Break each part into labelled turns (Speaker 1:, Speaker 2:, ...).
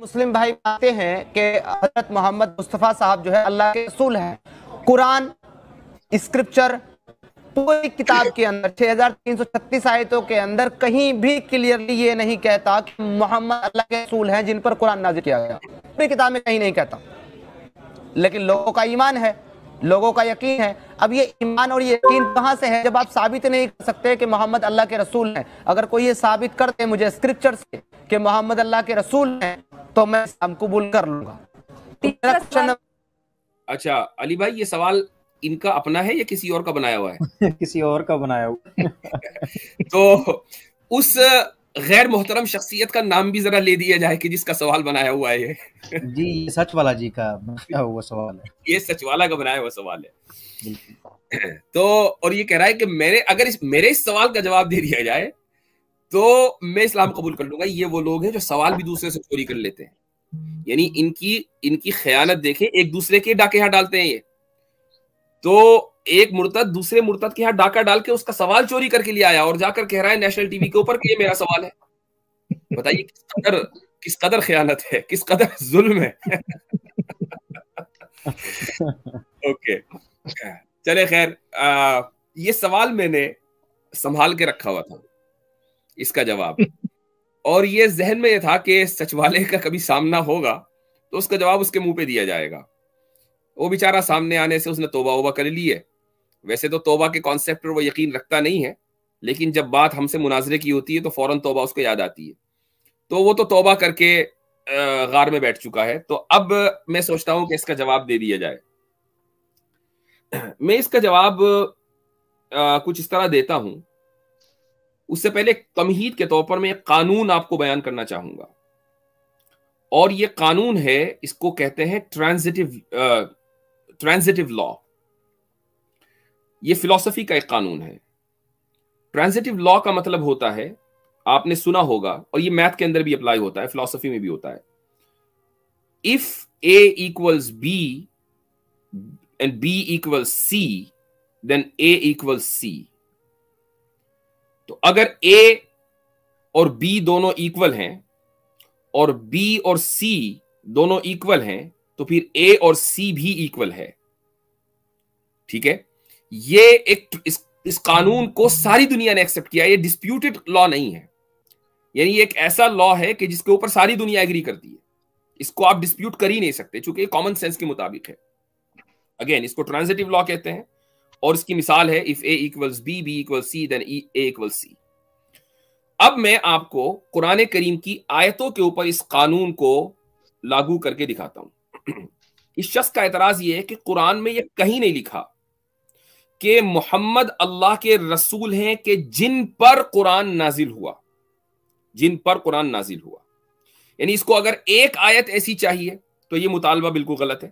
Speaker 1: مسلم بھائی بتاتے ہیں کہ حضرت محمد مصطفیٰ صاحب جو ہے اللہ کے رسول ہیں. قرآن اسکرپچر پوری کتاب کے اندر 6336 آیتوں کے اندر کہیں بھی کلیئرلی یہ نہیں کہتا کہ محمد اللہ کے رسول ہیں جن پر قرآن نازل کیا گیا. پوری کتاب میں کہیں نہیں کہتا. لیکن لوگوں کا ایمان ہے, لوگوں کا یقین ہے. اب یہ ایمان اور یہ یقین کہاں سے ہے جب آپ ثابت نہیں کر سکتے کہ محمد اللہ کے رسول ہیں؟ اگر کوئی یہ ثابت کرتے مجھے اسکرپچر سے کہ محمد اللہ کے رسول ہیں تو میں اسلام قبول کر لوں گا.
Speaker 2: اچھا علی بھائی, یہ سوال ان کا اپنا ہے یا کسی اور کا بنایا ہوا ہے؟
Speaker 3: کسی اور کا بنایا ہوا.
Speaker 2: تو اس غیر محترم شخصیت کا نام بھی ذرا لے دیا جائے کہ جس کا سوال بنایا ہوا ہے.
Speaker 3: جی یہ سچ والا جی کا بنایا ہوا سوال ہے.
Speaker 2: یہ سچ والا کا بنایا ہوا سوال ہے. تو اور یہ کہہ رہا ہے کہ میرے اس سوال کا جواب دے دیا جائے تو میں اسلام قبول کر لوں گا. یہ وہ لوگ ہیں جو سوال بھی دوسرے سے چوری کر لیتے ہیں. یعنی ان کی خیانت دیکھیں, ایک دوسرے کے ڈاکے ہاں ڈالتے ہیں. یہ تو ایک مرتد دوسرے مرتد کے ہاں ڈاکہ ڈال کے اس کا سوال چوری کر کے لے آیا اور جا کر کہہ رہا ہے نیشنل ٹی وی کے اوپر کہ یہ میرا سوال ہے. بتائیے کس قدر خیانت ہے, کس قدر ظلم ہے. اوکے چلے خیر, یہ سوال میں نے سنبھال کے رکھا ہوا تھا اس کا جواب, اور یہ ذہن میں یہ تھا کہ سچ والے کا کبھی سامنا ہوگا تو اس کا جواب اس کے منہ پہ دیا جائے گا. وہ بیچارہ سامنے آنے سے اس نے توبہ کر لی ہے. ویسے تو توبہ کے کانسیپٹ پر وہ یقین رکھتا نہیں ہے, لیکن جب بات ہم سے مناظرے کی ہوتی ہے تو فوراً توبہ اس کو یاد آتی ہے. تو وہ تو توبہ کر کے غار میں بیٹھ چکا ہے. تو اب میں سوچتا ہوں کہ اس کا جواب دے دیا جائے. میں اس کا جواب کچھ اس طرح دیتا ہوں. اس سے پہلے تمہید کے طور پر میں ایک قانون آپ کو بیان کرنا چاہوں گا, اور یہ قانون ہے, اس کو کہتے ہیں ٹرانزیٹیو لا. یہ فلسفی کا ایک قانون ہے. ٹرانزیٹیو لا کا مطلب ہوتا ہے, آپ نے سنا ہوگا, اور یہ میتھ کے اندر بھی اپلائی ہوتا ہے, فلسفی میں بھی ہوتا ہے. if A equals B and B equals C then A equals C. تو اگر A اور B دونوں ایکول ہیں اور B اور C دونوں ایکول ہیں تو پھر A اور C بھی ایکول ہے. ٹھیک ہے, یہ ایک اس قانون کو ساری دنیا نے ایکسپٹ کیا. یہ ڈسپیوٹڈ لا نہیں ہے, یعنی یہ ایک ایسا لا ہے کہ جس کے اوپر ساری دنیا ایگری کرتی ہے. اس کو آپ ڈسپیوٹ کر ہی نہیں سکتے چونکہ یہ کامن سینس کے مطابق ہے. اگین اس کو ٹرانزیٹیو لا کہتے ہیں, اور اس کی مثال ہے if A equals B, B equals C then A equals C. اب میں آپ کو قرآن کریم کی آیتوں کے اوپر اس قانون کو لاگو کر کے دکھاتا ہوں. اس شخص کا اعتراض یہ ہے کہ قرآن میں یہ کہیں نہیں لکھا کہ محمد اللہ کے رسول ہیں کہ جن پر قرآن نازل ہوا, جن پر قرآن نازل ہوا. یعنی اس کو اگر ایک آیت ایسی چاہیے تو یہ مطالبہ بالکل غلط ہے.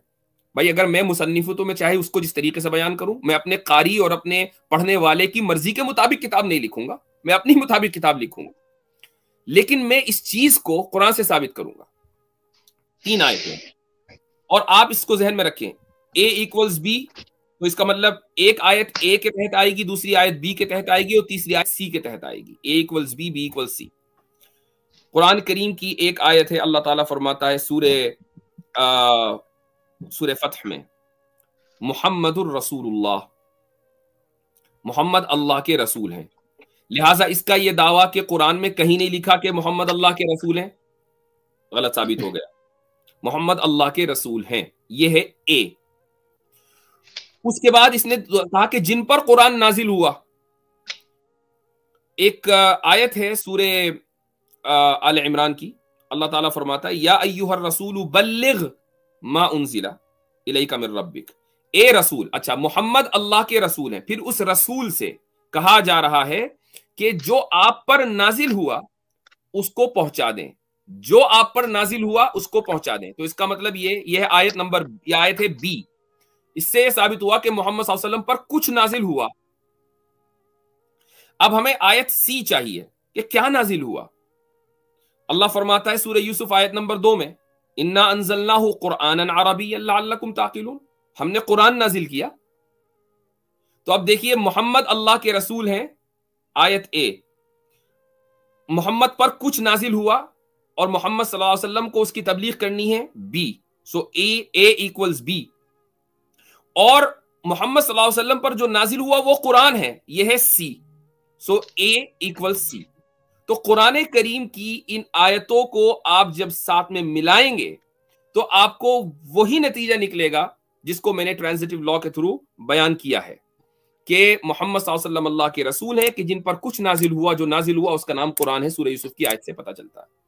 Speaker 2: بھائی اگر میں مصنف ہوں تو میں چاہے اس کو جس طریقے سے بیان کروں, میں اپنے قاری اور اپنے پڑھنے والے کی مرضی کے مطابق کتاب نہیں لکھوں گا, میں اپنی مطابق کتاب لکھوں گا. لیکن میں اس چیز کو قرآن سے ثابت کروں گا. 3 آیتیں, اور آپ اس کو ذہن میں رکھیں, A equals B تو اس کا مطلب ایک آیت A کے تحت آئے گی, دوسری آیت B کے تحت آئے گی, اور تیسری آیت C کے تحت آئے گی. A equals B, B equals C. قرآن کریم کی ایک آیت ہے, اللہ تعالیٰ فرماتا ہے سورہ فتح میں, محمد الرسول اللہ, محمد اللہ کے رسول ہیں. لہٰذا اس کا یہ دعویٰ کہ قرآن میں کہیں نہیں لکھا کہ محمد اللہ کے رسول ہیں, غلط ثابت ہو گیا. محمد اللہ کے رسول ہیں, یہ ہے A. اس کے بعد اس نے کہا کہ جن پر قرآن نازل ہوا. ایک آیت ہے سورہ آل عمران کی, اللہ تعالیٰ فرماتا ہے یا ایھا الرسول بلغ ما انزل الیک من ربک. اے رسول, اچھا محمد اللہ کے رسول ہیں, پھر اس رسول سے کہا جا رہا ہے کہ جو آپ پر نازل ہوا اس کو پہنچا دیں, جو آپ پر نازل ہوا اس کو پہنچا دیں. تو اس کا مطلب یہ ہے آیت نمبر, یہ آیت ہے B. اس سے یہ ثابت ہوا کہ محمد صلی اللہ علیہ وسلم پر کچھ نازل ہوا. اب ہمیں آیت C چاہیے کہ کیا نازل ہوا. اللہ فرماتا ہے سورہ یوسف آیت نمبر 2 میں, انا انزلناہ قرآنا عربیا لعلکم تعقلون, ہم نے قرآن نازل کیا. تو اب دیکھیے محمد اللہ کے رسول ہیں, آیت A. محمد پر کچھ نازل ہوا, اور محمد صلی اللہ علیہ وسلم کو اس کی تبلیغ کرنی ہے B. So A equals B. اور محمد صلی اللہ علیہ وسلم پر جو نازل ہوا وہ قرآن ہے، یہ ہے سی. سو اے ایکول سی. تو قرآن کریم کی ان آیتوں کو آپ جب ساتھ میں ملائیں گے تو آپ کو وہی نتیجہ نکلے گا جس کو میں نے ٹرانزیٹو لا کے تھرو بیان کیا ہے کہ محمد صلی اللہ علیہ وسلم اللہ کے رسول ہیں کہ جن پر کچھ نازل ہوا، جو نازل ہوا اس کا نام قرآن ہے. سورہ یوسف کی آیت سے پتہ چلتا ہے.